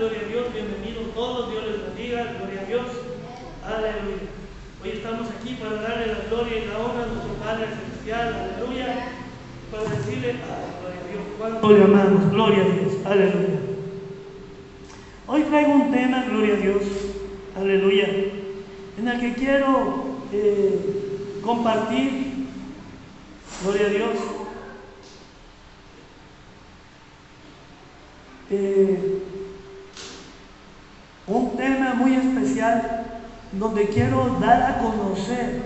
gloria a Dios, bienvenidos todos, Dios les bendiga, gloria a Dios, aleluya. Hoy estamos aquí para darle la gloria y la honra a nuestro Padre Celestial, aleluya, para decirle, gloria a Dios, cuánto le amamos, gloria a Dios, aleluya. Hoy traigo un tema, gloria a Dios, aleluya, en el que quiero compartir, gloria a Dios, un tema muy especial donde quiero dar a conocer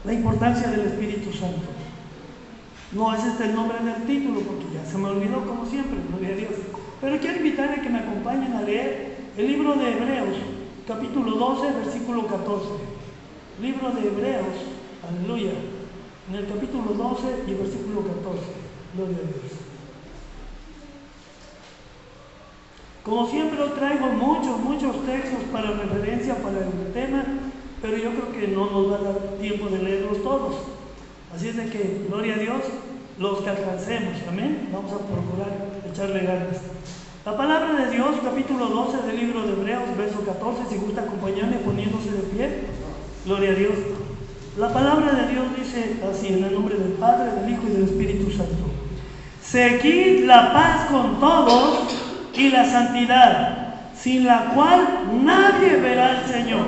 la importancia del Espíritu Santo. No es este el nombre del título porque ya se me olvidó como siempre, gloria a Dios. Pero quiero invitarle a que me acompañen a leer el libro de Hebreos, capítulo 12, versículo 14. Libro de Hebreos, aleluya, en el capítulo 12 y versículo 14. Gloria a Dios. Como siempre hoy traigo muchos textos para referencia para el tema, pero yo creo que no nos va a dar tiempo de leerlos todos. Así es de que, gloria a Dios, los que alcancemos, amén. Vamos a procurar echarle ganas. La palabra de Dios, capítulo 12 del libro de Hebreos, verso 14, si gusta acompañarme poniéndose de pie. Gloria a Dios. La palabra de Dios dice así, en el nombre del Padre, del Hijo y del Espíritu Santo. Seguid la paz con todos y la santidad, sin la cual nadie verá al Señor.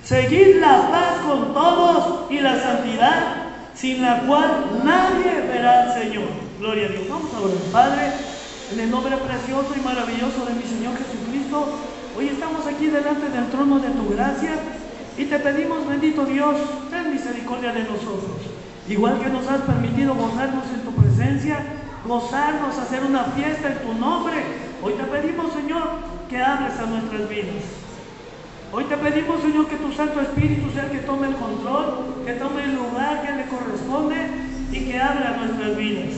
Seguid la paz con todos y la santidad, sin la cual nadie verá al Señor. Gloria a Dios. Vamos a orar. Padre, en el nombre precioso y maravilloso de mi Señor Jesucristo, hoy estamos aquí delante del trono de tu gracia y te pedimos, bendito Dios, ten misericordia de nosotros. Igual que nos has permitido gozarnos en tu presencia, gozarnos, hacer una fiesta en tu nombre, hoy te pedimos, Señor, que hables a nuestras vidas. Hoy te pedimos, Señor, que tu Santo Espíritu sea el que tome el control, que tome el lugar que le corresponde y que hable a nuestras vidas.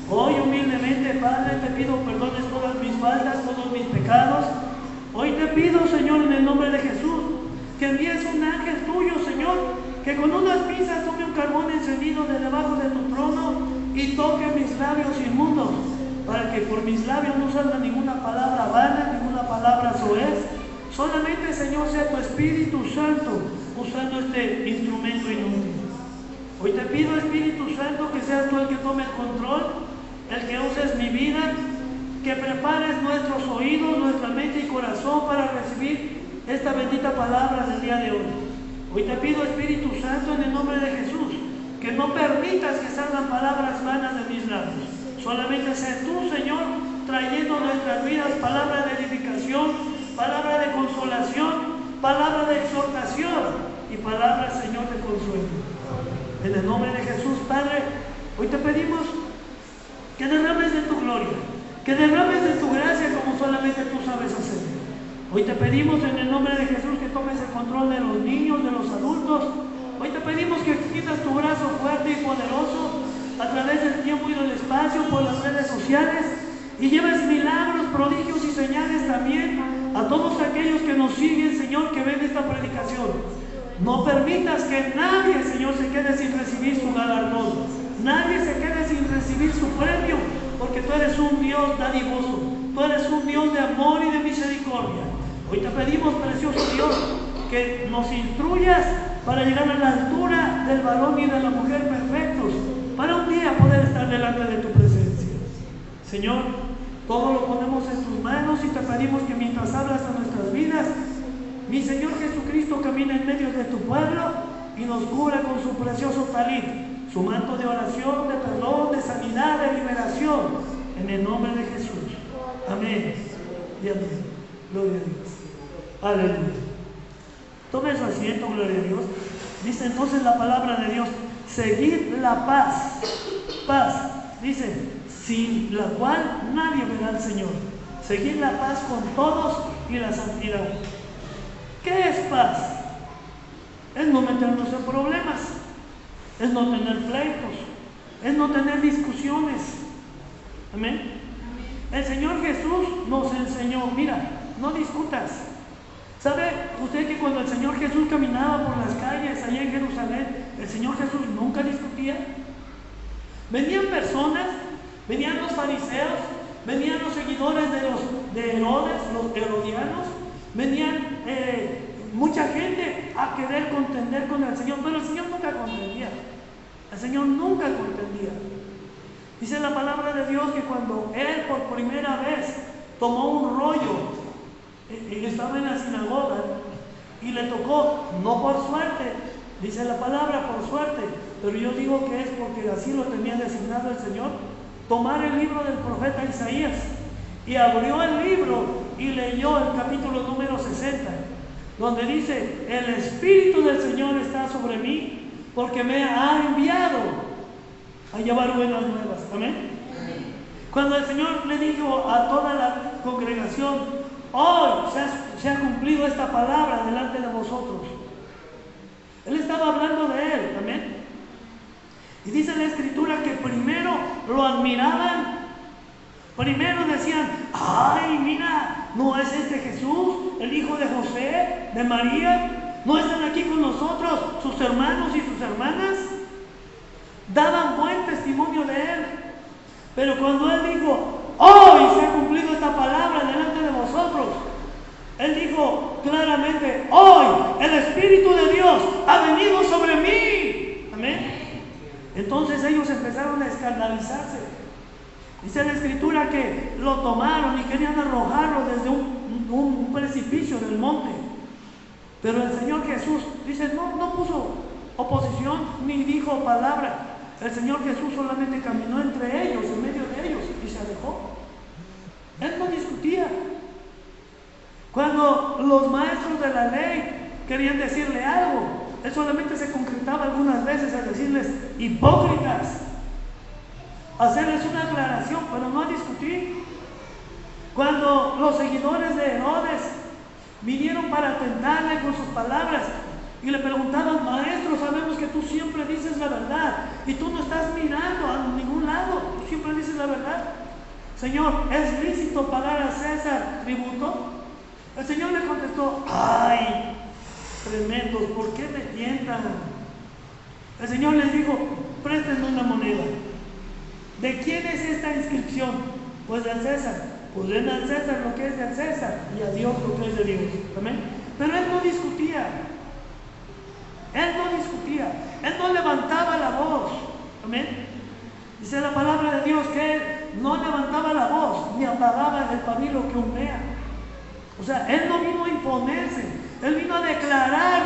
Hoy humildemente, Padre, te pido perdones todas mis faltas, todos mis pecados. Hoy te pido, Señor, en el nombre de Jesús, que envíes un ángel tuyo, Señor, que con unas pinzas tome un carbón encendido de debajo de tu trono y toque mis labios inmundos, para que por mis labios no salga ninguna palabra vana, ninguna palabra soez. Solamente, Señor, sea tu Espíritu Santo usando este instrumento inútil. Hoy te pido, Espíritu Santo, que seas tú el que tome el control, el que uses mi vida, que prepares nuestros oídos, nuestra mente y corazón para recibir esta bendita palabra del día de hoy. Hoy te pido, Espíritu Santo, en el nombre de Jesús, que no permitas que salgan palabras vanas de mis labios. Solamente sé tú, Señor, trayendo a nuestras vidas palabra de edificación, palabra de consolación, palabra de exhortación y palabra, Señor, de consuelo. En el nombre de Jesús, Padre, hoy te pedimos que derrames de tu gloria, que derrames de tu gracia como solamente tú sabes hacer. Hoy te pedimos en el nombre de Jesús que tomes el control de los niños, de los adultos. Hoy te pedimos que extiendas tu brazo fuerte y poderoso a través del tiempo y del espacio por las redes sociales y lleves milagros, prodigios y señales también a todos aquellos que nos siguen, Señor, que ven esta predicación. No permitas que nadie, Señor, se quede sin recibir su galardón. Nadie se quede sin recibir su premio, porque tú eres un Dios dadivoso. Tú eres un Dios de amor y de misericordia. Hoy te pedimos, precioso Dios, que nos instruyas para llegar a la altura del varón y de la mujer perfectos, para un día poder estar delante de tu presencia. Señor, todo lo ponemos en tus manos y te pedimos que mientras hablas a nuestras vidas, mi Señor Jesucristo camina en medio de tu pueblo y nos cubra con su precioso talit, su manto de oración, de perdón, de sanidad, de liberación, en el nombre de Jesús. Amén y amén. Gloria a Dios. Aleluya. Tome su asiento, gloria a Dios. Dice entonces la palabra de Dios: seguid la paz. Paz, dice, sin la cual nadie verá al Señor. Seguid la paz con todos y la santidad. ¿Qué es paz? Es no meternos en problemas, es no tener pleitos, es no tener discusiones. Amén. El Señor Jesús nos enseñó, mira, no discutas. ¿Sabe usted que cuando el Señor Jesús caminaba por las calles allá en Jerusalén, el Señor Jesús nunca discutía? Venían personas, venían los fariseos, venían los seguidores de Herodes, los herodianos, venían mucha gente a querer contender con el Señor, pero el Señor nunca contendía. El Señor nunca contendía. Dice la palabra de Dios que cuando Él por primera vez tomó un rollo, estaba en la sinagoga y le tocó, no por suerte, dice la palabra por suerte, pero yo digo que es porque así lo tenía designado el Señor, tomar el libro del profeta Isaías, y abrió el libro y leyó el capítulo número 60, donde dice: el Espíritu del Señor está sobre mí, porque me ha enviado a llevar buenas nuevas. Amén. Cuando el Señor le dijo a toda la congregación: hoy se ha cumplido esta palabra delante de vosotros, Él estaba hablando de Él. Amén. Y dice la Escritura que primero lo admiraban, primero decían: ay, mira, ¿no es este Jesús, el hijo de José, de María? ¿No están aquí con nosotros sus hermanos y sus hermanas? Daban buen testimonio de Él. Pero cuando Él dijo: hoy se ha cumplido esta palabra delante de vosotros, Él dijo claramente: hoy el Espíritu de Dios ha venido sobre mí. Amén. Entonces ellos empezaron a escandalizarse. Dice la Escritura que lo tomaron y querían arrojarlo desde un precipicio del monte. Pero el Señor Jesús, dice, no puso oposición ni dijo palabra. El Señor Jesús solamente caminó entre ellos, en medio de ellos, y se alejó. Él no discutía. Cuando los maestros de la ley querían decirle algo, Él solamente se concretaba algunas veces a decirles: hipócritas, hacerles una aclaración, pero no a discutir. Cuando los seguidores de Herodes vinieron para tentarle con sus palabras y le preguntaban: maestro, sabemos que tú siempre dices la verdad y tú no estás mirando a ningún lado, tú siempre dices la verdad. Señor, ¿es lícito pagar a César tributo? El Señor le contestó: ay, tremendos, ¿por qué me tientan? El Señor les dijo: préstenme una moneda. ¿De quién es esta inscripción? Pues del César. Pues den al César lo que es del César y a Dios lo que es de Dios. Amén. Pero Él no discutía. Él no discutía. Él no levantaba la voz. Amén. Dice la palabra de Dios que Él no levantaba la voz ni apagaba el pabilo que humbea. O sea, Él no vino a imponerse. Él vino a declarar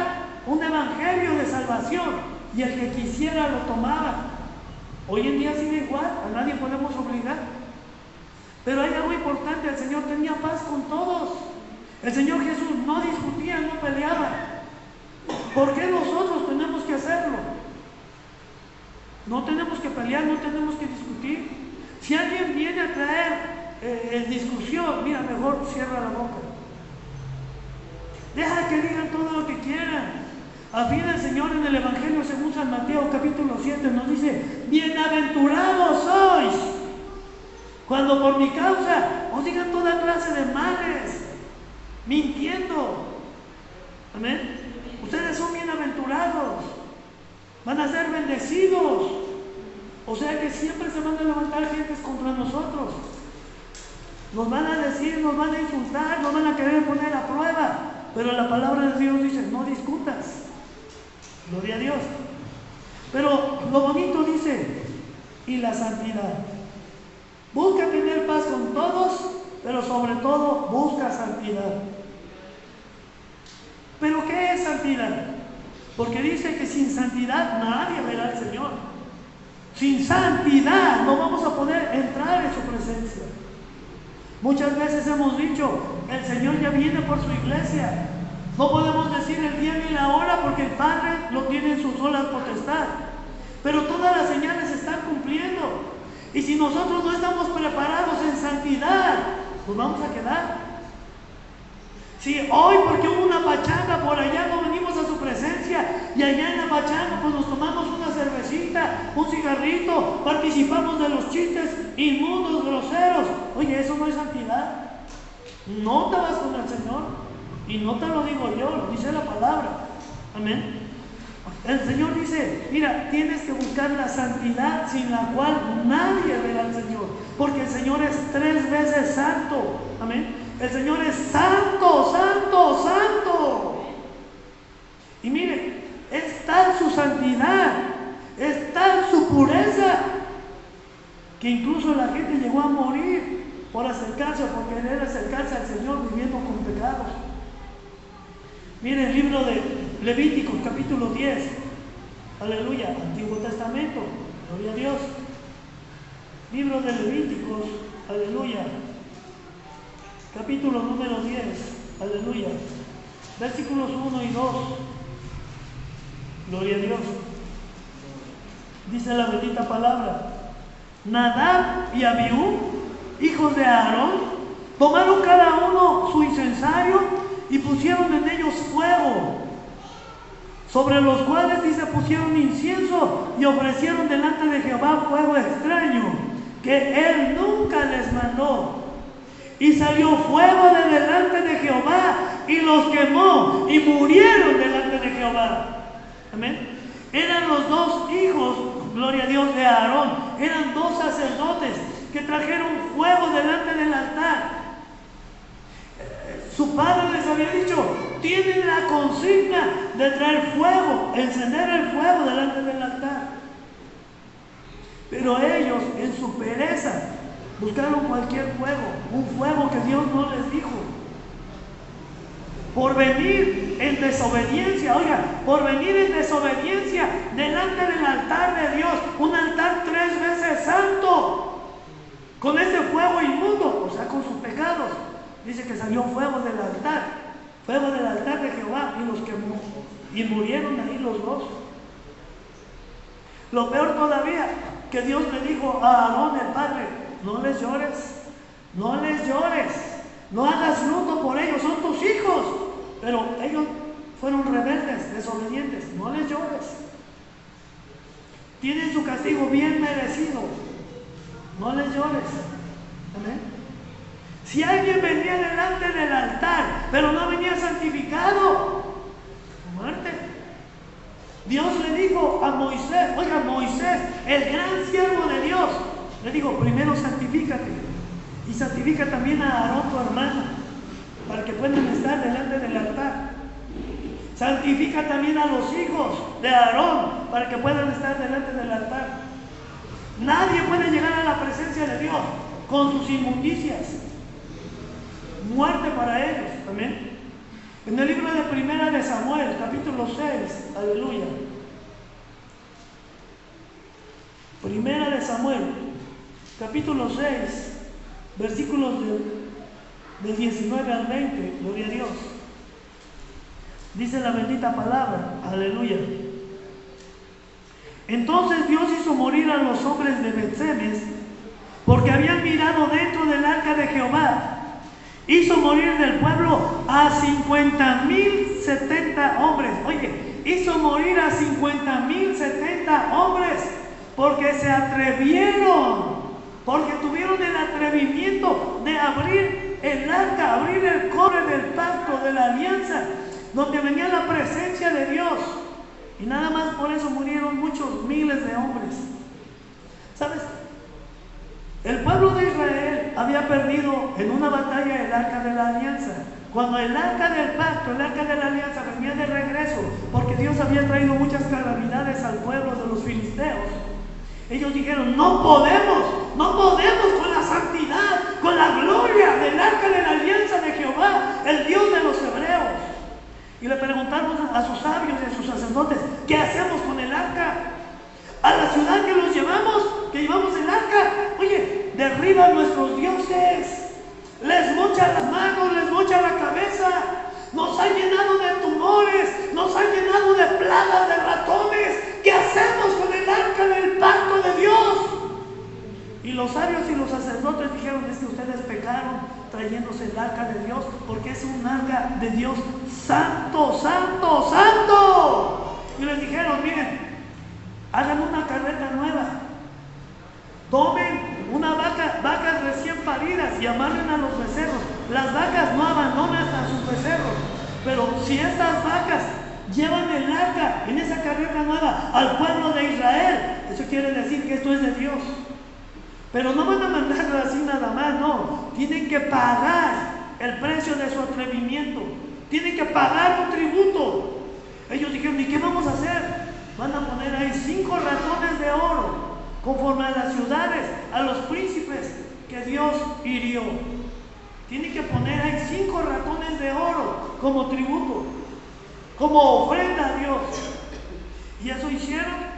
un evangelio de salvación y el que quisiera lo tomaba. Hoy en día sigue igual, a nadie podemos obligar. Pero hay algo importante: el Señor tenía paz con todos. El Señor Jesús no discutía, no peleaba. ¿Por qué nosotros tenemos que hacerlo? No tenemos que pelear, no tenemos que discutir. Si alguien viene a traer discusión, mira, mejor cierra la boca. Deja que digan todo lo que quieran. Al fin, el Señor en el Evangelio según San Mateo capítulo 7 nos dice: bienaventurados sois cuando por mi causa os digan toda clase de males, mintiendo. Amén. Ustedes son bienaventurados, van a ser bendecidos. O sea que siempre se van a levantar gentes contra nosotros. Nos van a decir, nos van a insultar, nos van a querer poner a prueba. Pero la palabra de Dios dice: no discutas. Gloria a Dios. Pero lo bonito dice: y la santidad. Busca tener paz con todos, pero sobre todo busca santidad. ¿Pero qué es santidad? Porque dice que sin santidad nadie verá al Señor. Sin santidad no vamos a poder entrar en su presencia. Muchas veces hemos dicho: el Señor ya viene por su iglesia. No podemos decir el día ni la hora porque el Padre lo tiene en su sola potestad. Pero todas las señales se están cumpliendo. Y si nosotros no estamos preparados en santidad, pues vamos a quedar. Si hoy, porque hubo una pachanga por allá, no venimos a su presencia, y allá en la pachanga pues nos tomamos una cervecita, un cigarrito, participamos de los chistes inmundos, groseros. Oye, eso no es santidad. No te vas con el Señor, y no te lo digo yo, lo dice la palabra. Amén. El Señor dice: mira, tienes que buscar la santidad sin la cual nadie verá al Señor, porque el Señor es 3 veces santo. Amén. El Señor es santo, santo, santo. Y mire, es tal su santidad, es tal su pureza, que incluso la gente llegó a morir por acercarse, por querer acercarse al Señor viviendo con pecados. Mire el libro de Levíticos, capítulo 10. Aleluya, Antiguo Testamento, gloria a Dios. Libro de Levíticos, aleluya. Capítulo número 10, aleluya. Versículos 1 y 2. Gloria a Dios. Dice la bendita palabra: Nadab y Abiú, hijos de Aarón, tomaron cada uno su incensario y pusieron en ellos fuego, sobre los cuales, dice, pusieron incienso y ofrecieron delante de Jehová fuego extraño, que él nunca les mandó. Y salió fuego de delante de Jehová y los quemó y murieron delante de Jehová. Amén. Eran los dos hijos, gloria a Dios, de Aarón. Eran dos sacerdotes que trajeron fuego delante del altar. Su padre les había dicho: tienen la consigna de traer fuego, encender el fuego delante del altar. Pero ellos, en su pereza, buscaron cualquier fuego, un fuego que Dios no les dijo. Por venir en desobediencia, oiga, por venir en desobediencia delante del altar de Dios, un altar 3 veces santo, con ese fuego inmundo, o sea, con sus pecados. Dice que salió fuego del altar de Jehová, y los quemó, y murieron ahí los dos. Lo peor todavía, que Dios le dijo a Aarón el padre: no les llores, no les llores, no hagas luto por ellos, son tus hijos. Pero ellos fueron rebeldes, desobedientes, no les llores. Tienen su castigo bien merecido, no les llores. Amén. Si alguien venía delante del altar, pero no venía santificado, muerte. Dios le dijo a Moisés, oiga, Moisés, el gran siervo de Dios, le dijo: primero santifícate, y santifica también a Aarón tu hermano, para que puedan estar delante del altar. Santifica también a los hijos de Aarón, para que puedan estar delante del altar. Nadie puede llegar a la presencia de Dios con sus inmundicias. Muerte para ellos. Amén. En el libro de Primera de Samuel, capítulo 6, aleluya. Primera de Samuel, capítulo 6, versículos del 19 al 20, gloria a Dios. Dice la bendita palabra, aleluya. Entonces Dios hizo morir a los hombres de Bet-Semes, porque habían mirado dentro del arca de Jehová. Hizo morir del pueblo a 50,070 hombres. Oye, hizo morir a 50,070 hombres, porque se atrevieron, porque tuvieron el atrevimiento de abrir el arca, abrir el cobre del pacto, de la alianza, donde venía la presencia de Dios. Y nada más por eso murieron muchos miles de hombres. ¿Sabes? El pueblo de Israel había perdido en una batalla el arca de la alianza. Cuando el arca del pacto, el arca de la alianza venía de regreso, porque Dios había traído muchas calamidades al pueblo de los filisteos, ellos dijeron: no podemos con la santidad, con la gloria del arca de la alianza de Jehová, el Dios de los hebreos. Y le preguntaron a sus sabios y a sus sacerdotes: ¿qué hacemos con el arca? A la ciudad que los llevamos, que llevamos el arca, oye, derriban nuestros dioses, les mochan las manos, les mochan la cabeza, nos han llenado de tumores, nos han llenado de plagas, de ratones. ¿Qué hacemos con el arca del pacto de Dios? Y los sabios y los sacerdotes dijeron: es que ustedes pecaron trayéndose el arca de Dios, porque es un arca de Dios santo, santo, santo. Y les dijeron: miren, hagan una carreta nueva, tomen vacas recién paridas y amarren a los becerros. Las vacas no abandonan a sus becerros, pero si estas vacas llevan el arca en esa carreta nueva al pueblo de Israel, eso quiere decir que esto es de Dios. Pero no van a mandarlo así nada más, no, tienen que pagar el precio de su atrevimiento. Tienen que pagar un tributo. Ellos dijeron, ¿y qué vamos a hacer? Van a poner ahí 5 ratones de oro, conforme a las ciudades, a los príncipes que Dios hirió. Tienen que poner ahí 5 ratones de oro como tributo, como ofrenda a Dios. Y eso hicieron.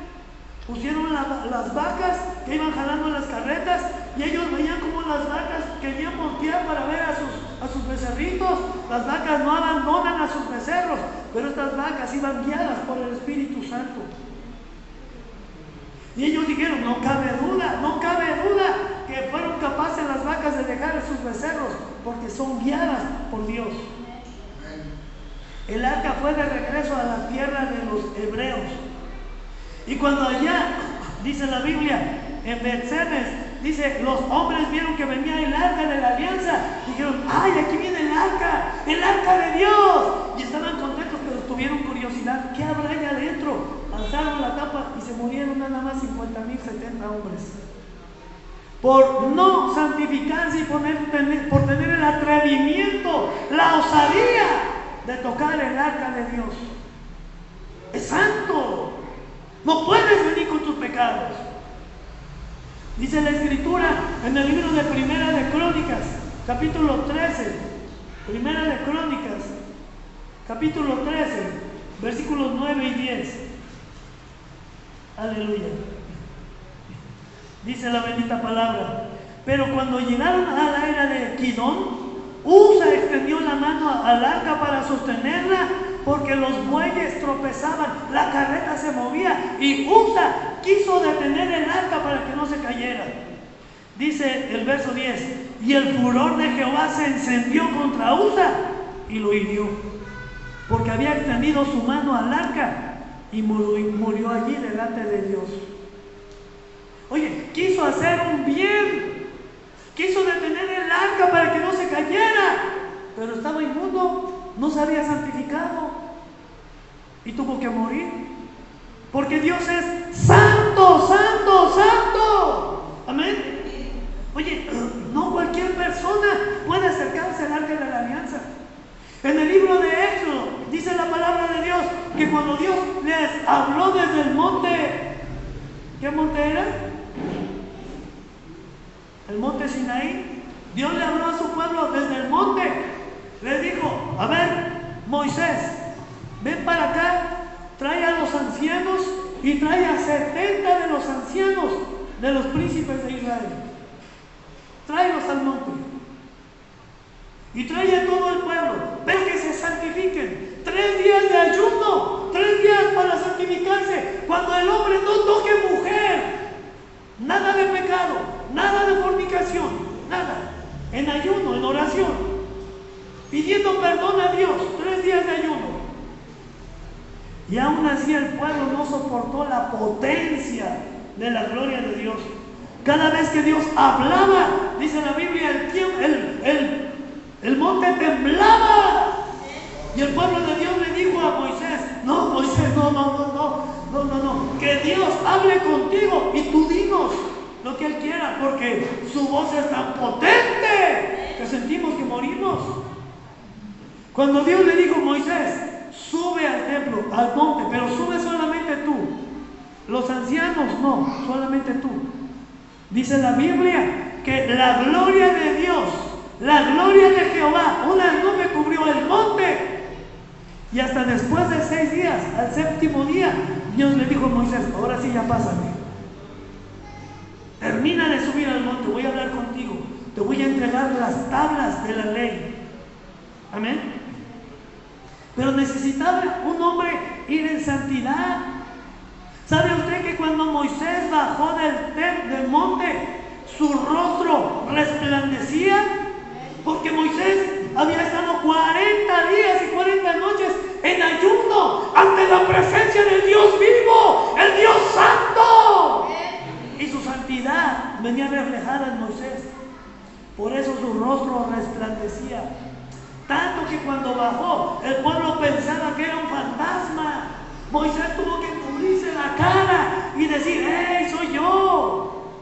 Pusieron las vacas que iban jalando las carretas, y ellos veían como las vacas querían voltear para ver a sus becerritos. Las vacas no abandonan a sus becerros, pero estas vacas iban guiadas por el Espíritu Santo. Y ellos dijeron, no cabe duda que fueron capaces las vacas de dejar a sus becerros, porque son guiadas por Dios. El arca fue de regreso a la tierra de los hebreos. Y cuando allá, dice la Biblia, en Bet-Semes, dice, los hombres vieron que venía el arca de la alianza, dijeron, ¡ay, aquí viene el arca de Dios! Y estaban contentos, pero tuvieron curiosidad, ¿qué habrá allá adentro? Alzaron la tapa y se murieron nada más 50,070 hombres. Por no santificarse y por tener el atrevimiento, la osadía de tocar el arca de Dios. Es santo. No puedes venir con tus pecados. Dice la Escritura en el libro de Primera de Crónicas, capítulo 13. Primera de Crónicas, capítulo 13, versículos 9 y 10. Aleluya. Dice la bendita palabra. Pero cuando llegaron a la era de Kidón, Usa extendió la mano al arca para sostenerla, porque los bueyes tropezaban, la carreta se movía, y Usa quiso detener el arca para que no se cayera. Dice el verso 10: y el furor de Jehová se encendió contra Usa y lo hirió, porque había extendido su mano al arca y murió allí delante de Dios. Oye, quiso hacer un bien, quiso detener el arca para que no se cayera, pero estaba inmundo, no se había santificado y tuvo que morir, porque Dios es santo, santo, santo. Amén. Oye, no cualquier persona puede acercarse al arca de la alianza. En el libro de Éxodo dice la palabra de Dios que cuando Dios les habló desde el monte, ¿qué monte era? El monte Sinaí. Dios le habló a su pueblo desde el monte. Le dijo: a ver, Moisés, ven para acá, trae a los ancianos y trae a 70 de los ancianos de los príncipes de Israel. Tráelos al monte y trae a todo el pueblo. Ven que se santifiquen. 3 días de ayuno, 3 días para santificarse. Cuando el hombre no toque mujer, nada de pecado, nada de fornicación, nada. En ayuno, en oración, pidiendo perdón a Dios. 3 días de ayuno. Y aún así el pueblo no soportó la potencia de la gloria de Dios. Cada vez que Dios hablaba, dice la Biblia, el monte temblaba. Y el pueblo de Dios le dijo a Moisés: no, Moisés, no, que Dios hable contigo y tú dinos lo que Él quiera, porque su voz es tan potente que sentimos que morimos. Cuando Dios le dijo: Moisés, sube al templo, al monte, pero sube solamente tú, los ancianos no, solamente tú. Dice la Biblia que la gloria de Dios, la gloria de Jehová, una nube cubrió el monte. Y hasta después de 6 días, al 7º día, Dios le dijo a Moisés: ahora sí ya pásame. Termina de subir al monte, voy a hablar contigo. Te voy a entregar las tablas de la ley. Amén. Pero necesitaba un hombre ir en santidad. ¿Sabe usted que cuando Moisés bajó del monte, su rostro resplandecía? Porque Moisés había estado 40 días y 40 noches en ayuno ante la presencia del Dios vivo, el Dios santo. Y su santidad venía reflejada en Moisés. Por eso su rostro resplandecía. Tanto que cuando bajó, el pueblo pensaba que era un fantasma. Moisés tuvo que cubrirse la cara y decir: ¡hey, soy yo!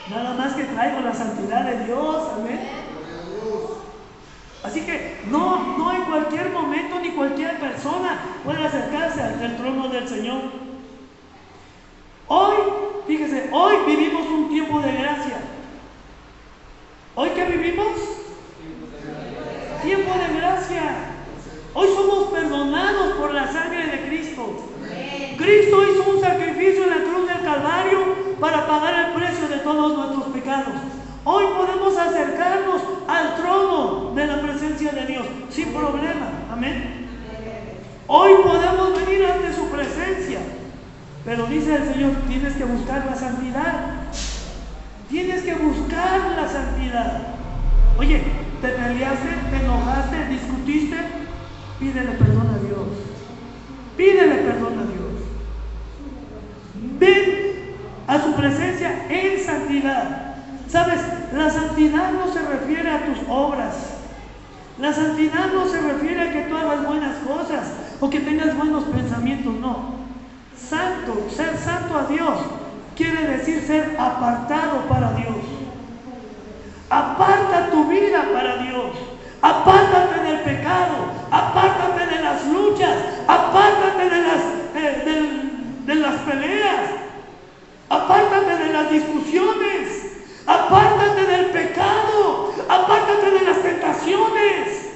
Nada más que traigo la santidad de Dios. Amén. cualquier momento ni cualquier persona puede acercarse al trono del Señor. Hoy, fíjese, hoy vivimos un tiempo de gracia. ¿Hoy qué vivimos? Tiempo de gracia. Hoy somos perdonados por la sangre de Cristo. Cristo hizo un sacrificio en la cruz del Calvario para pagar el precio de todos nuestros pecados. Hoy podemos acercarnos al trono de la presencia de Dios sin problema. Amén. Hoy podemos venir ante su presencia. Pero dice el Señor, tienes que buscar la santidad. Tienes que buscar la santidad. Oye, ¿te peleaste? ¿Te enojaste? ¿Discutiste? Pídele perdón a Dios. Pídele perdón a Dios. Ven a su presencia en santidad. ¿Sabes? La santidad no se refiere a tus obras. La santidad no se refiere a que tú hagas buenas cosas o que tengas buenos pensamientos, no. Santo, ser santo a Dios, quiere decir ser apartado para Dios. Aparta tu vida para Dios. Apártate del pecado, apártate de las luchas, apártate de las peleas, apártate de las discusiones, apártate del pecado, apártate de las tentaciones.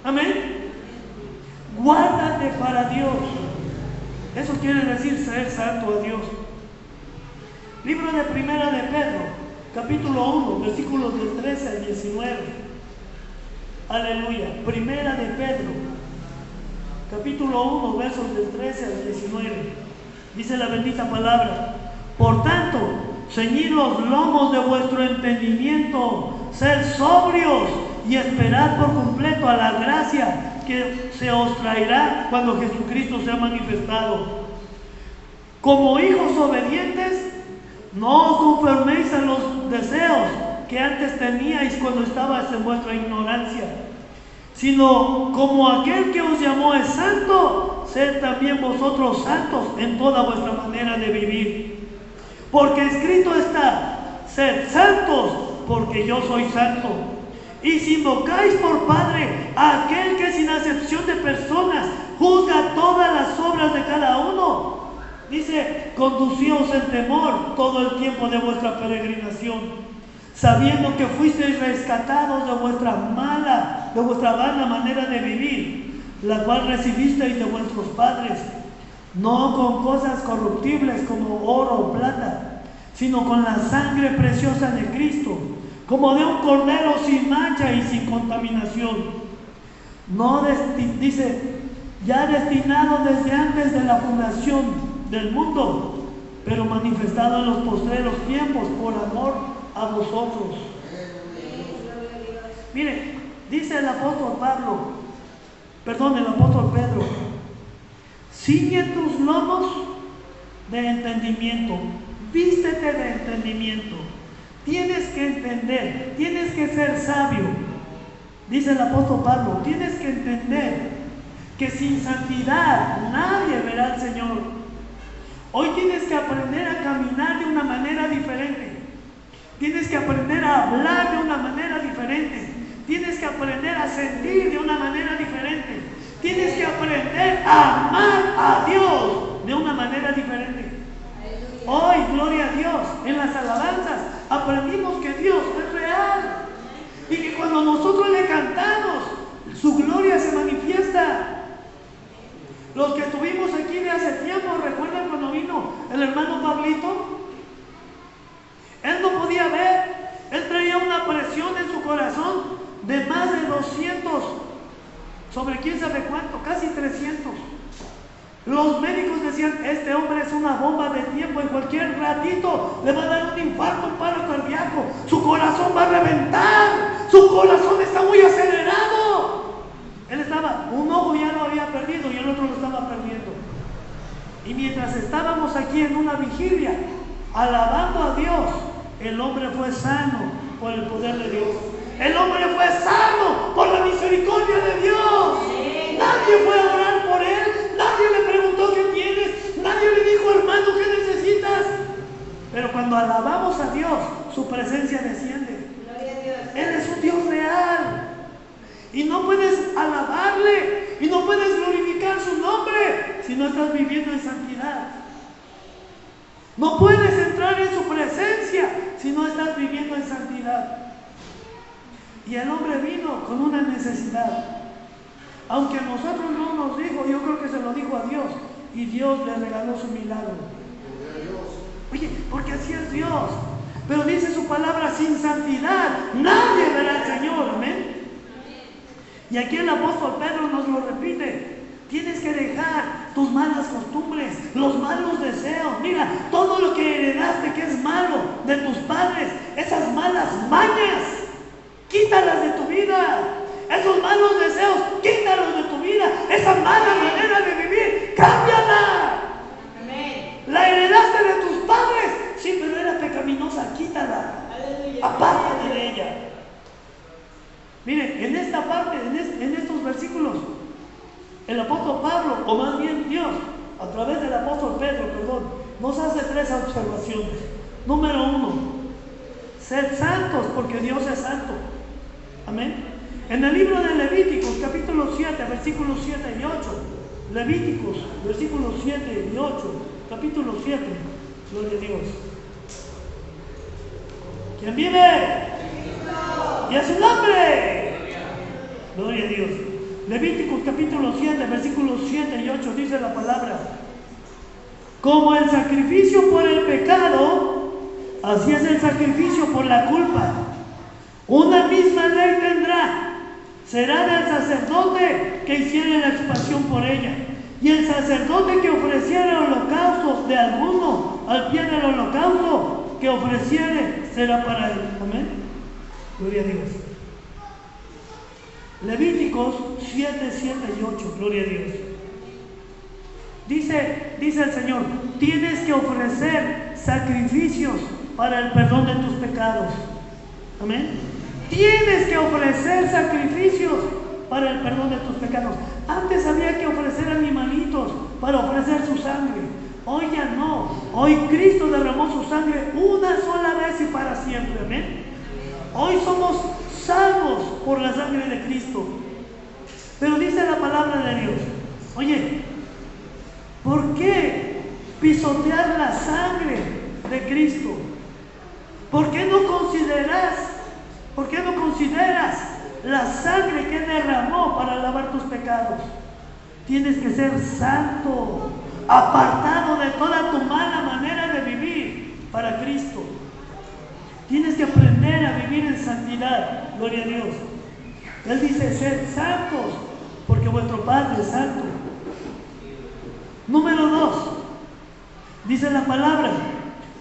Amén. Guárdate para Dios. Eso quiere decir ser santo a Dios. Libro de Primera de Pedro, capítulo 1, versículos del 13 al 19. Aleluya. Primera de Pedro, capítulo 1, versos del 13 al 19. Dice la bendita palabra: por tanto, ceñid los lomos de vuestro entendimiento, sed sobrios y esperad por completo a la gracia que se os traerá cuando Jesucristo sea manifestado. Como hijos obedientes, no os conforméis a los deseos que antes teníais cuando estabais en vuestra ignorancia, sino como aquel que os llamó es santo, sed también vosotros santos en toda vuestra manera de vivir. Porque escrito está: sed santos, porque yo soy santo. Y si invocáis por Padre a aquel que sin acepción de personas juzga todas las obras de cada uno, dice: conducíos en temor todo el tiempo de vuestra peregrinación, sabiendo que fuisteis rescatados de vuestra vana manera de vivir, la cual recibisteis de vuestros padres, no con cosas corruptibles como oro o plata, sino con la sangre preciosa de Cristo, como de un cordero sin mancha y sin contaminación. Dice, ya destinado desde antes de la fundación del mundo, pero manifestado en los postreros tiempos por amor a vosotros. Mire, dice el apóstol Pedro: ciñe tus lomos de entendimiento, vístete de entendimiento. Tienes que entender, tienes que ser sabio. Dice el apóstol Pablo, tienes que entender que sin santidad nadie verá al Señor. Hoy tienes que aprender a caminar de una manera diferente. Tienes que aprender a hablar de una manera diferente. Tienes que aprender a sentir de una manera diferente. Tienes que aprender a amar a Dios de una manera diferente. Hoy, gloria a Dios, en las alabanzas aprendimos que Dios es real y que cuando nosotros le cantamos, su gloria se manifiesta. Los que estuvimos aquí de hace tiempo, ¿recuerdan cuando vino el hermano Pablito? Él no podía ver, él traía una presión en su corazón de más de 200, sobre quién sabe cuánto, casi 300. Los médicos decían: este hombre es una bomba de tiempo, en cualquier ratito le va a dar un infarto, un paro cardíaco, su corazón va a reventar, su corazón está muy acelerado. Un ojo ya lo había perdido y el otro lo estaba perdiendo. Y mientras estábamos aquí en una vigilia, alabando a Dios, el hombre fue sano por el poder de Dios. El hombre fue sano por la misericordia de Dios. Nadie fue a orar por él, nadie le preguntó qué tienes, nadie le dijo: hermano, ¿qué necesitas? Pero cuando alabamos a Dios, su presencia desciende. Él es un Dios real. Y no puedes alabarle si no estás viviendo en santidad. No puedes entrar en su presencia si no estás viviendo en santidad. Y el hombre vino con una necesidad. Aunque a nosotros no nos dijo, yo creo que se lo dijo a Dios. Y Dios le regaló su milagro. Oye, porque así es Dios. Pero dice su palabra, sin santidad nadie verá al Señor. Amén. Y aquí el apóstol Pedro nos lo repite. Tienes que dejar tus malas costumbres, los malos deseos. Mira, todo lo que heredaste que es malo de tus padres, esas malas mañas, quítalas de tu vida. Esos malos deseos, quítalos de tu vida. Esa mala manera de vivir, cámbiala. La heredaste de tus padres, sí, pero era pecaminosa, quítala. Apártate de ella. Miren, en esta parte, en estos versículos, el apóstol Pablo, o más bien Dios, a través del apóstol Pedro, nos hace 3 observaciones. Número 1, sed santos porque Dios es santo. Amén. En el libro de Levíticos, capítulo 7, versículos 7 y 8. Levíticos, versículos 7 y 8. Capítulo 7. Gloria a Dios. ¿Quién vive? Y a su nombre. Gloria a Dios. Levíticos capítulo 7, versículos 7 y 8 dice la palabra: como el sacrificio por el pecado, así es el sacrificio por la culpa. Una misma ley tendrá. Será del sacerdote que hiciere la expiación por ella. Y el sacerdote que ofreciere holocaustos de alguno al pie del holocausto que ofreciere será para él. Amén. Gloria a Dios. Levíticos 7, 7 y 8. Gloria a Dios. Dice el Señor: tienes que ofrecer sacrificios para el perdón de tus pecados. Amén. Tienes que ofrecer sacrificios para el perdón de tus pecados. Antes había que ofrecer animalitos para ofrecer su sangre. Hoy ya no. Hoy Cristo derramó su sangre una sola vez y para siempre. Amén. Hoy somos salvos por la sangre de Cristo. Pero dice la palabra de Dios: oye, ¿por qué pisotear la sangre de Cristo? ¿Por qué no consideras la sangre que derramó para lavar tus pecados? Tienes que ser santo, apartado de toda tu mala manera de vivir para Cristo. Tienes que aprender a vivir en santidad. Gloria a Dios. Él dice: sed santos porque vuestro Padre es santo. Número 2, dice la palabra: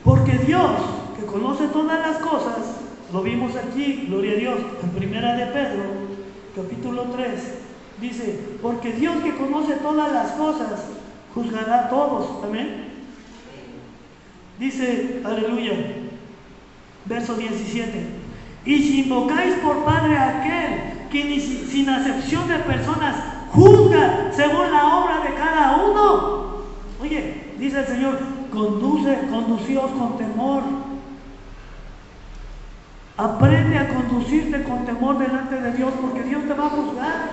porque Dios, que conoce todas las cosas, lo vimos aquí, gloria a Dios, en Primera de Pedro, capítulo 3, dice: porque Dios, que conoce todas las cosas, juzgará a todos. Amén. Dice, aleluya, verso 17: y si invocáis por Padre a aquel que sin acepción de personas juzga según la obra de cada uno. Oye, dice el Señor: conducíos con temor. Aprende a conducirte con temor delante de Dios, porque Dios te va a juzgar.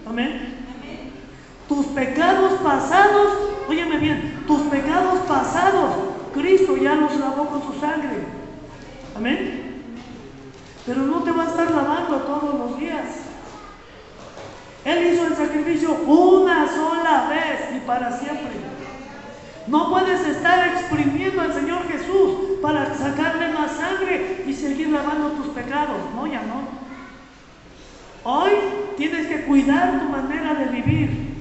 Amén. Tus pecados pasados, óyeme bien, tus pecados pasados, Cristo ya los lavó con su sangre. Amén. Pero no te va a estar lavando todos los días. Él hizo el sacrificio una sola vez y para siempre. No puedes estar exprimiendo al Señor Jesús para sacarle más sangre y seguir lavando tus pecados. No, ya no. Hoy tienes que cuidar tu manera de vivir.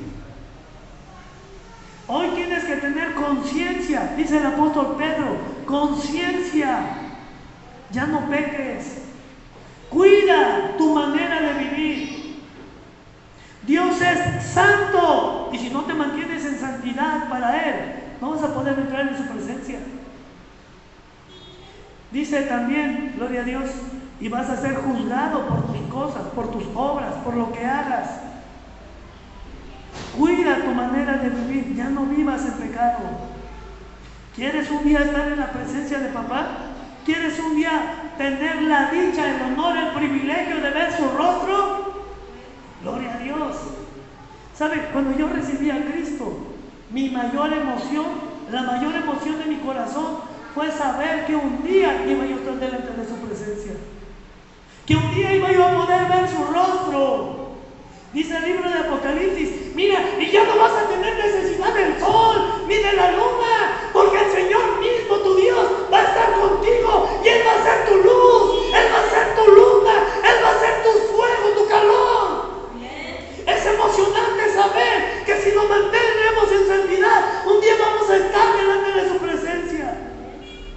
Hoy tienes que tener conciencia, dice el apóstol Pedro: conciencia. Ya no peques. Cuida tu manera de vivir. Dios es santo, y si no te mantienes en santidad para Él, no vas a poder entrar en su presencia. Dice también, gloria a Dios: y vas a ser juzgado por tus cosas, por tus obras, por lo que hagas. Cuida tu manera de vivir, ya no vivas en pecado. ¿Quieres un día estar en la presencia de papá? ¿Quieres un día tener la dicha, el honor, el privilegio de ver su rostro? Gloria a Dios. ¿Sabe? Cuando yo recibí a Cristo, mi mayor emoción, la mayor emoción de mi corazón fue saber que un día iba yo a estar delante de su presencia, que un día iba yo a poder ver su rostro. Dice el libro de Apocalipsis, mira, y ya no vas a tener necesidad del sol ni de la luna, porque el Señor mismo, tu Dios, va a estar contigo y Él va a ser tu luz, Él va a ser tu luna, Él va a ser tu fuego, tu calor. Es emocionante saber que si nos mantenemos en santidad, un día vamos a estar delante de su presencia.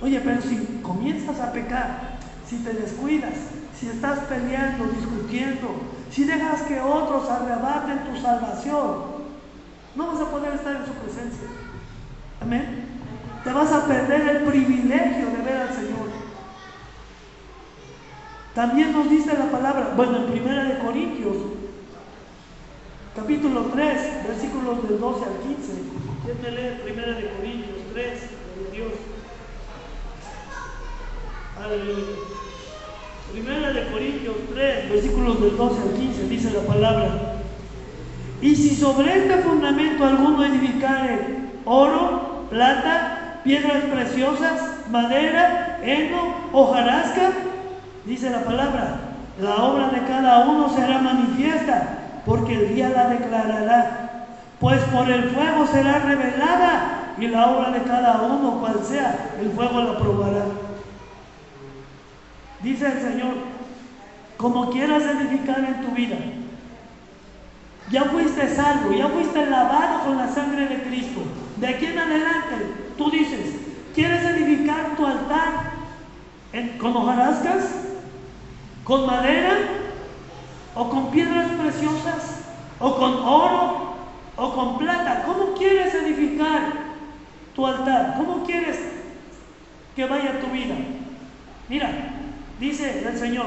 Oye, pero si comienzas a pecar, si te descuidas, si estás peleando, discutiendo, si dejas que otros arrebaten tu salvación, no vas a poder estar en su presencia. Amén. Te vas a perder el privilegio de ver al Señor. También nos dice la palabra, bueno, en 1 Corintios, capítulo 3, versículos del 12 al 15. ¿Quién me lee 1 Corintios 3, de Dios? Aleluya. 1 Corintios 3, versículos del 12 al 15, dice la palabra: y si sobre este fundamento alguno edificare oro, plata, piedras preciosas, madera, heno, hojarasca, dice la palabra, la obra de cada uno será manifiesta, porque el día la declarará, pues por el fuego será revelada, y la obra de cada uno, cual sea, el fuego la probará. Dice el Señor, como quieras edificar en tu vida, ya fuiste salvo, ya fuiste lavado con la sangre de Cristo. De aquí en adelante, tú dices, ¿quieres edificar tu altar con hojarascas, con madera, o con piedras preciosas, o con oro, o con plata? ¿Cómo quieres edificar tu altar? ¿Cómo quieres que vaya tu vida? Mira, dice el Señor,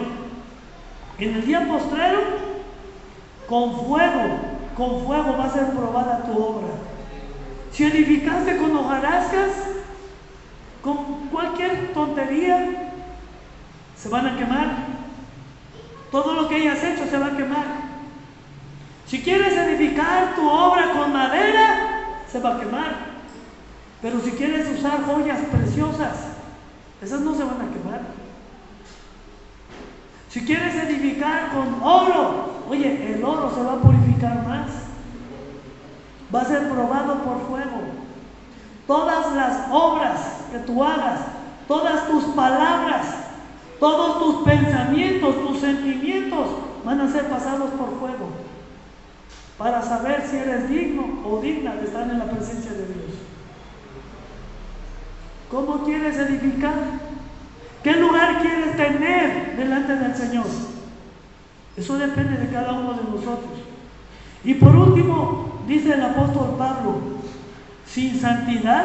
en el día postrero, con fuego va a ser probada tu obra. Si edificaste con hojarascas, con cualquier tontería, se van a quemar. Todo lo que hayas hecho se va a quemar. Si quieres edificar tu obra con madera, se va a quemar. Pero si quieres usar joyas preciosas, esas no se van a quemar. Si quieres edificar con oro, oye, el oro se va a purificar más. Va a ser probado por fuego. Todas las obras que tú hagas, todas tus palabras, todos tus pensamientos, tus sentimientos van a ser pasados por fuego, para saber si eres digno o digna de estar en la presencia de Dios. ¿Cómo quieres edificar? ¿Qué lugar quieres tener delante del Señor? Eso depende de cada uno de nosotros. Y por último, dice el apóstol Pablo, sin santidad,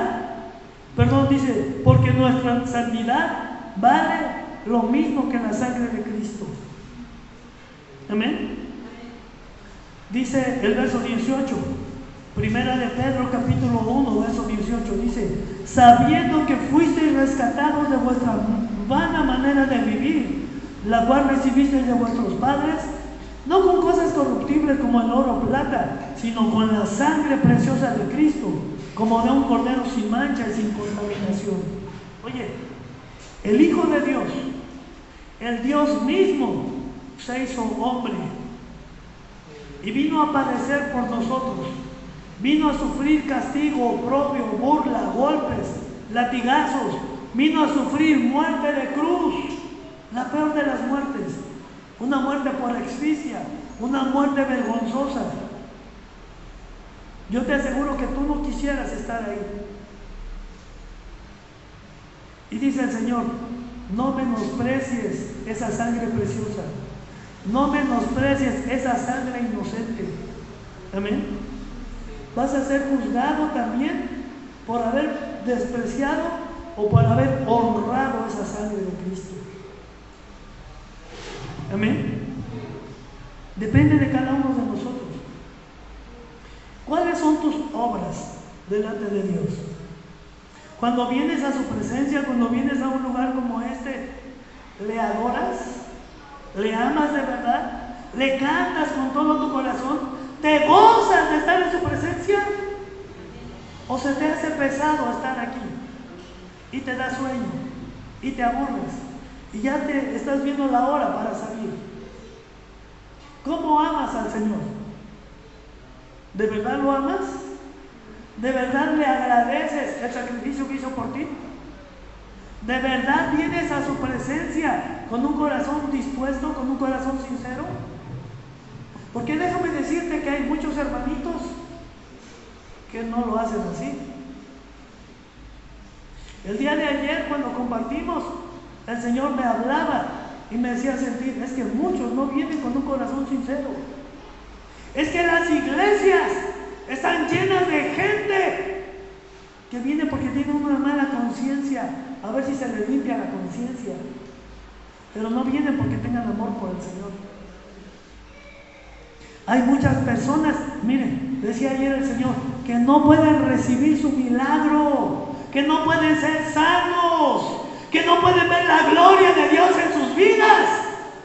dice, porque nuestra santidad vale lo mismo que la sangre de Cristo. Amén. Dice el verso 18, Primera de Pedro capítulo 1, verso 18, dice, sabiendo que fuisteis rescatados de vuestra vana manera de vivir, la cual recibisteis de vuestros padres, no con cosas corruptibles como el oro o plata, sino con la sangre preciosa de Cristo, como de un cordero sin mancha y sin contaminación. Oye, el Hijo de Dios, el Dios mismo, se hizo hombre y vino a padecer por nosotros. Vino a sufrir castigo propio, burla, golpes, latigazos. Vino a sufrir muerte de cruz, la peor de las muertes. Una muerte por asfixia, una muerte vergonzosa. Yo te aseguro que tú no quisieras estar ahí. Y dice el Señor, no menosprecies esa sangre preciosa. No menosprecies esa sangre inocente. Amén. Vas a ser juzgado también por haber despreciado o por haber honrado esa sangre de Cristo. Amén. Depende de cada uno de nosotros. ¿Cuáles son tus obras delante de Dios? Cuando vienes a su presencia, cuando vienes a un lugar como este, ¿le adoras? ¿Le amas de verdad? ¿Le cantas con todo tu corazón? ¿Te gozas de estar en su presencia? pesado estar aquí y te da sueño y te aburres y ya te estás viendo la hora para salir. ¿Cómo amas al Señor? ¿De verdad lo amas? ¿De verdad le agradeces el sacrificio que hizo por ti? ¿De verdad vienes a su presencia con un corazón dispuesto, con un corazón sincero? Porque déjame decirte que hay muchos hermanitos que no lo hacen así. El día de ayer, cuando compartimos, el Señor me hablaba y me hacía sentir, es que muchos no vienen con un corazón sincero. Es que las iglesias están llenas de gente que viene porque tiene una mala conciencia, a ver si se les limpia la conciencia, pero no vienen porque tengan amor por el Señor. Hay muchas personas, miren, decía ayer el Señor, que no pueden recibir su milagro, que no pueden ser sanos, que no pueden ver la gloria de Dios en sus vidas,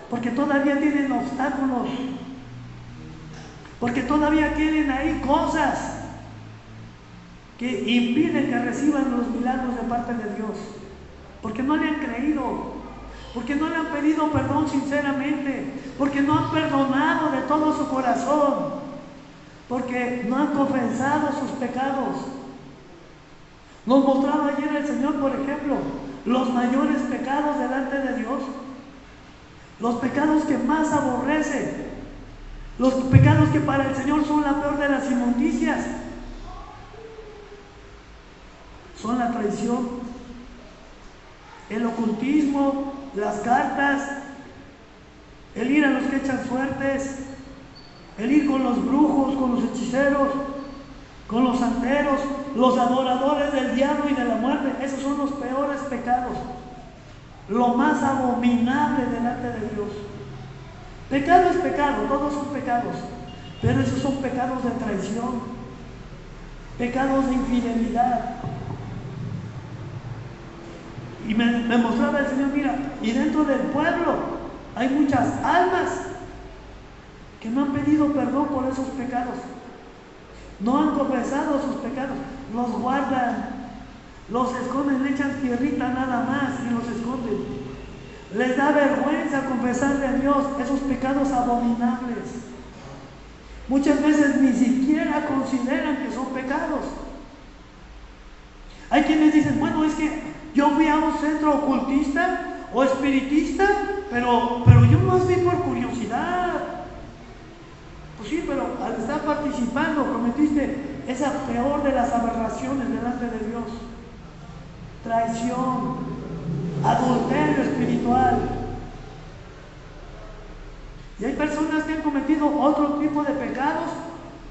porque todavía tienen obstáculos, porque todavía tienen ahí cosas que impiden que reciban los milagros de parte de Dios, porque no le han creído, porque no le han pedido perdón sinceramente, porque no han perdonado de todo su corazón, porque no han confesado sus pecados. Nos mostraba ayer el Señor, por ejemplo, los mayores pecados delante de Dios, los pecados que más aborrece, los pecados que para el Señor son la peor de las inmundicias, son la traición, el ocultismo, las cartas, el ir a los que echan suertes, el ir con los brujos, con los hechiceros, con los santeros, los adoradores del diablo y de la muerte. Esos son los peores pecados, lo más abominable delante de Dios. Pecado es pecado, todos son pecados, pero esos son pecados de traición, pecados de infidelidad. Y me mostraba el Señor, mira, y dentro del pueblo hay muchas almas que no han pedido perdón por esos pecados, no han confesado sus pecados, los guardan, los esconden, le echan tierrita nada más y los esconden. Les da vergüenza confesarle a Dios esos pecados abominables. Muchas veces ni siquiera consideran que son pecados. Hay quienes dicen, bueno, es que yo fui a un centro ocultista o espiritista, pero yo más vi por curiosidad. Pues sí, pero al estar participando cometiste esa peor de las aberraciones delante de Dios. Traición, adulterio espiritual. Y hay personas que han cometido otro tipo de pecados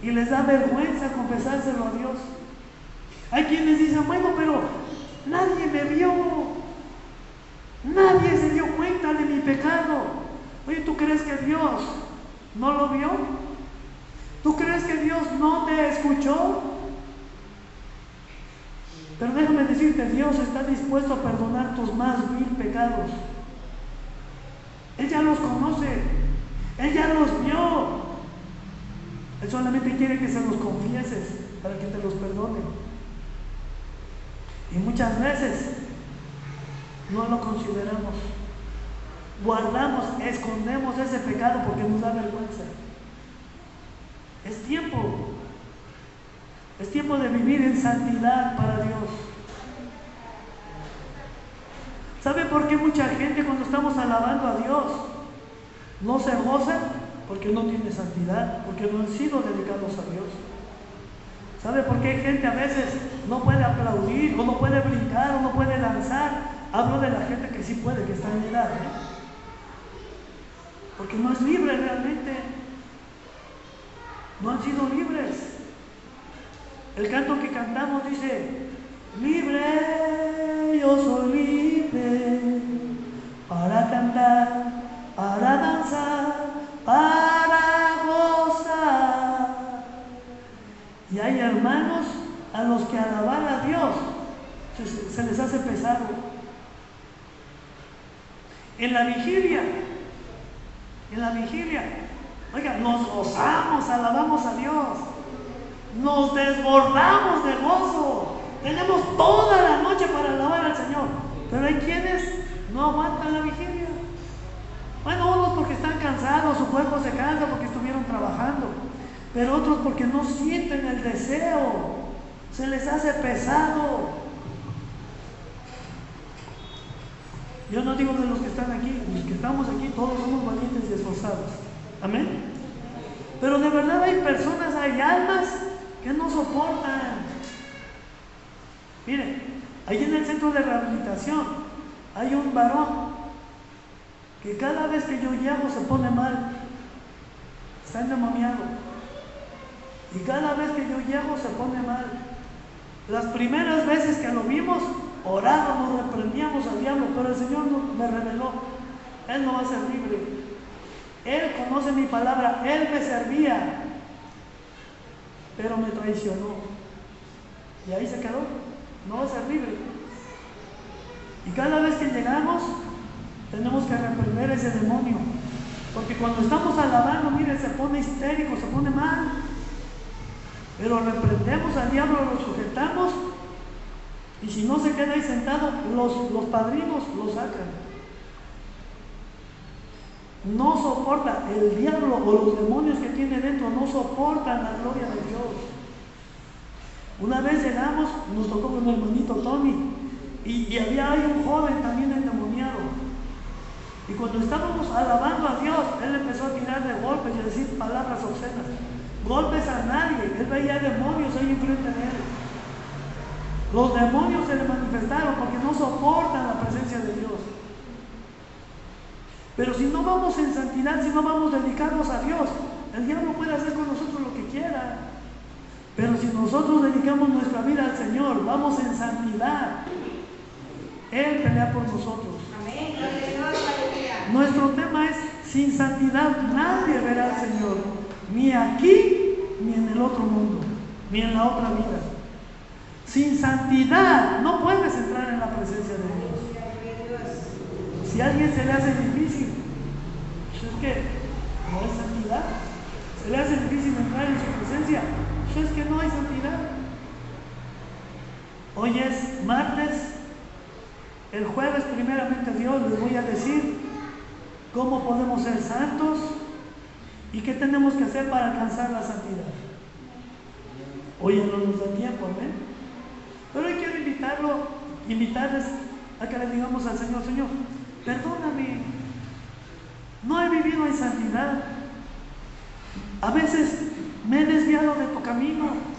y les da vergüenza confesárselo a Dios. Hay quienes dicen, bueno, pero nadie me vio, nadie se dio cuenta de mi pecado. Oye, ¿tú crees que Dios no lo vio? ¿Tú crees que Dios no te escuchó? Pero déjame decirte, Dios está dispuesto a perdonar tus más vil pecados. Él ya los conoce, Él ya los vio. Él solamente quiere que se los confieses para que te los perdone. Y muchas veces no lo consideramos. Guardamos, escondemos ese pecado porque nos da vergüenza. Es tiempo de vivir en santidad para Dios. ¿Sabe por qué mucha gente cuando estamos alabando a Dios no se goza? Porque no tiene santidad, porque no han sido dedicados a Dios. ¿Sabe por qué hay gente a veces no puede aplaudir, o no puede brincar, o no puede danzar? Hablo de la gente que sí puede, que está en edad, porque no es libre realmente. No han sido libres. El canto que cantamos dice, libre, yo soy libre, para cantar, para danzar, para gozar. Y hay hermanos a los que alabar a Dios se les hace pesado. En la vigilia, oiga, nos gozamos, alabamos a Dios, nos desbordamos de gozo, Tenemos toda la noche para alabar al Señor, pero hay quienes no aguantan la vigilia. Bueno, unos porque están cansados, su cuerpo se cansa porque estuvieron trabajando, pero otros porque no sienten el deseo, se les hace pesado. Yo no digo de los que están aquí, los que estamos aquí, todos somos valientes y esforzados. Amén. Pero de verdad hay personas, hay almas que no soportan. Miren, ahí en el centro de rehabilitación hay un varón que cada vez que yo llego se pone mal, está endemoniado. Y cada vez que yo llego se pone mal. Las primeras veces que lo vimos, orábamos, reprendíamos al diablo, pero el Señor me reveló, Él no va a ser libre. Él conoce mi palabra, Él me servía, pero me traicionó. Y ahí se quedó, no va a ser libre. Y cada vez que llegamos, tenemos que reprender ese demonio, porque cuando estamos alabando, mire, se pone histérico, se pone mal, pero reprendemos al diablo, lo sujetamos, y si no se queda ahí sentado, los padrinos lo sacan. No soporta, el diablo o los demonios que tiene dentro no soportan la gloria de Dios. Una vez llegamos, nos tocó con el hermanito Tony, y había ahí un joven también endemoniado. Y cuando estábamos alabando a Dios, él empezó a tirar de golpes y a decir palabras obscenas. Golpes a nadie, él veía demonios ahí enfrente de él. Los demonios se le manifestaron porque no soportan la presencia de Dios. Pero si no vamos en santidad, si no vamos dedicados a Dios, el diablo puede hacer con nosotros lo que quiera. Pero si nosotros dedicamos nuestra vida al Señor, vamos en santidad, Él pelea por nosotros. Amén. Nuestro tema es: sin santidad nadie verá al Señor, ni aquí, ni en el otro mundo, ni en la otra vida. Sin santidad no puedes entrar en la presencia de Dios. Si a alguien se le hace difícil, pues es que no hay santidad. Se le hace difícil entrar en su presencia, pues es que no hay santidad. Hoy es martes. El jueves, primeramente Dios, les voy a decir cómo podemos ser santos y qué tenemos que hacer para alcanzar la santidad. Hoy no nos da tiempo, amén. Pero hoy quiero invitarles a que le digamos al Señor: Señor, perdóname, no he vivido en santidad. A veces me he desviado de tu camino.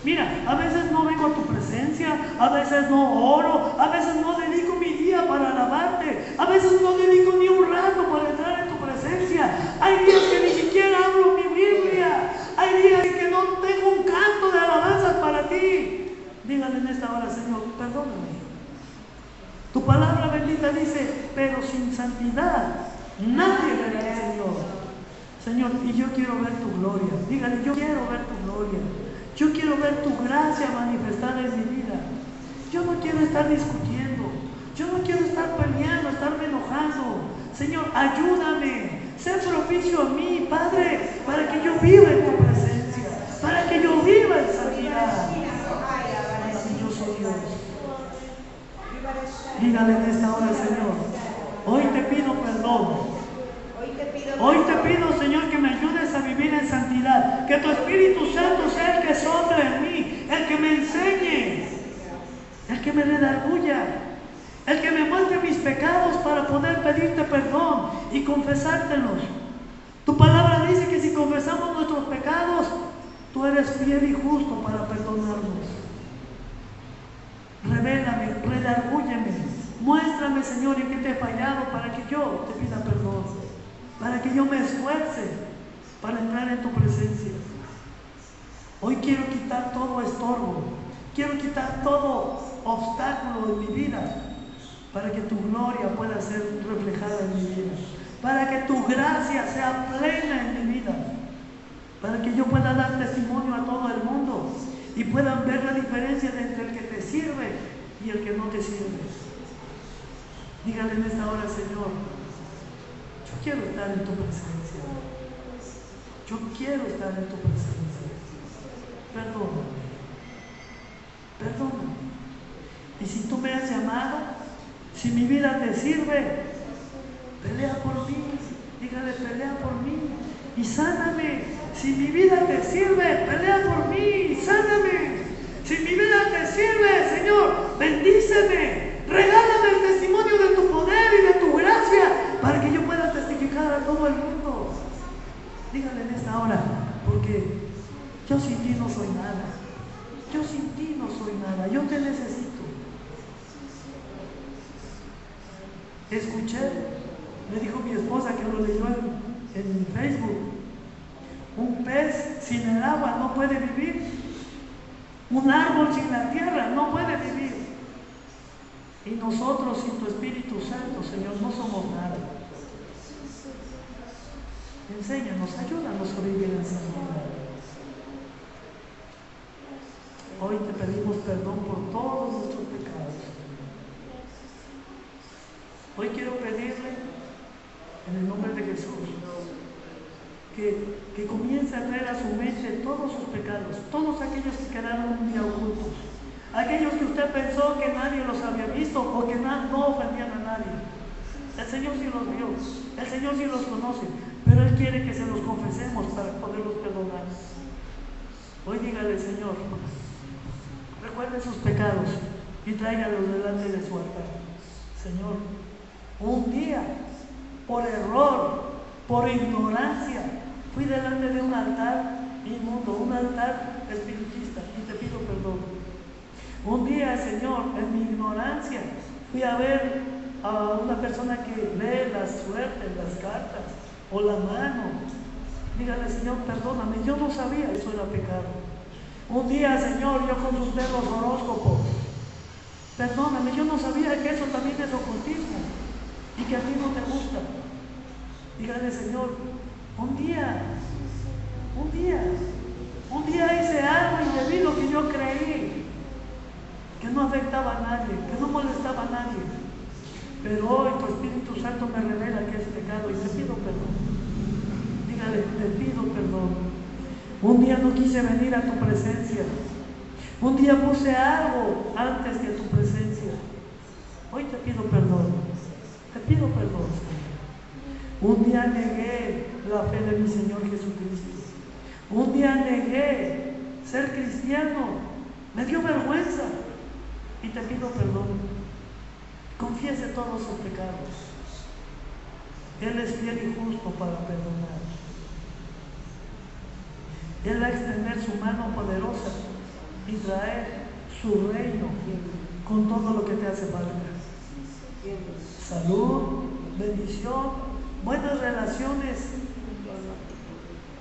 Mira, a veces no vengo a tu presencia, a veces no oro, a veces no dedico mi día para alabarte, a veces no dedico ni un rato para entrar en tu presencia. Hay días que ni siquiera abro mi Biblia, hay días que no tengo un canto de alabanzas para ti. Dígale en esta hora: Señor, perdóname. Tu palabra bendita dice: pero sin santidad nadie verá al Señor. Señor, y yo quiero ver tu gloria. Dígale: yo quiero ver tu gloria. Yo quiero ver tu gracia manifestada en mi vida. Yo no quiero estar discutiendo. Yo no quiero estar peleando, estarme enojando. Señor, ayúdame. Sé propicio a mí, Padre, para que yo viva en tu presencia, para que yo viva en santidad. Maravilloso Dios. Dígale en esta hora: Señor, hoy te pido perdón. Hoy te pido, Señor, que me ayudes a vivir en santidad, que tu Espíritu Santo sea el que sople en mí, el que me enseñe, el que me redarguya, el que me muestre mis pecados para poder pedirte perdón y confesártelos. Tu palabra dice que si confesamos nuestros pecados, tú eres fiel y justo para perdonarnos. Revélame, redargúyeme, muéstrame, Señor, en qué te he fallado para que yo te pida perdón, para que yo me esfuerce para entrar en tu presencia. Hoy quiero quitar todo estorbo, quiero quitar todo obstáculo en mi vida, para que tu gloria pueda ser reflejada en mi vida, para que tu gracia sea plena en mi vida, para que yo pueda dar testimonio a todo el mundo y puedan ver la diferencia entre el que te sirve y el que no te sirve. Dígale en esta hora: Señor, yo quiero estar en tu presencia. Yo quiero estar en tu presencia. Perdóname. perdóname. Y si tú me has llamado, si mi vida te sirve, pelea por mí. Dígale, pelea por mí y sáname. Si mi vida te sirve, pelea por mí y sáname. Si mi vida te sirve, Señor, bendíceme. Regálame el testimonio de tu poder y de tu gracia para que yo pueda testificar a todo el mundo. Dígale en esta hora, porque yo sin ti no soy nada. Yo sin ti no soy nada. Yo te necesito. Escuché, me dijo mi esposa que lo leyó en Facebook. Un pez sin el agua no puede vivir. Un árbol sin la tierra no puede vivir. Y nosotros sin tu Espíritu Santo, Señor, no somos nada. Enséñanos, ayúdanos a vivir en santidad. Hoy te pedimos perdón por todos nuestros pecados. Hoy quiero pedirle, en el nombre de Jesús, que comience a traer a su mente todos sus pecados, todos aquellos que quedaron un día ocultos, aquellos que usted pensó que nadie los había visto o que no ofendían a nadie. El Señor sí los vio, el Señor sí los conoce, pero Él quiere que se los confesemos para poderlos perdonar. Hoy dígale, Señor, recuerde sus pecados y tráigalos delante de su altar. Señor, un día, por error, por ignorancia, fui delante de un altar inmundo, un altar espiritista, y te pido perdón. Un día, Señor, en mi ignorancia, fui a ver a una persona que lee la suerte, las cartas, o la mano. Dígale, Señor, perdóname, yo no sabía que eso era pecado. Un día, Señor, yo consulté los horóscopos. Perdóname, yo no sabía que eso también es ocultismo y que a ti no te gusta. Dígale, Señor, un día hice algo indebido que yo creí que no afectaba a nadie, que no molestaba a nadie. Pero hoy tu Espíritu Santo me revela que es pecado y te pido perdón. Dígale, te pido perdón. Un día no quise venir a tu presencia. Un día puse algo antes que tu presencia. Hoy te pido perdón. Te pido perdón, Señor. Un día negué la fe de mi Señor Jesucristo. Un día negué ser cristiano. Me dio vergüenza. Y te pido perdón. Confiese todos sus pecados. Él es fiel y justo para perdonar. Él va a extender su mano poderosa y traer su reino con todo lo que te hace falta. Salud, bendición, buenas relaciones,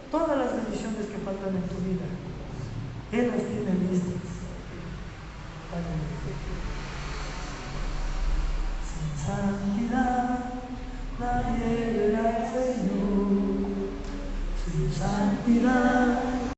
todas las bendiciones que faltan en tu vida. Él las tiene listas. Sin santidad nadie verá al Señor. Sin santidad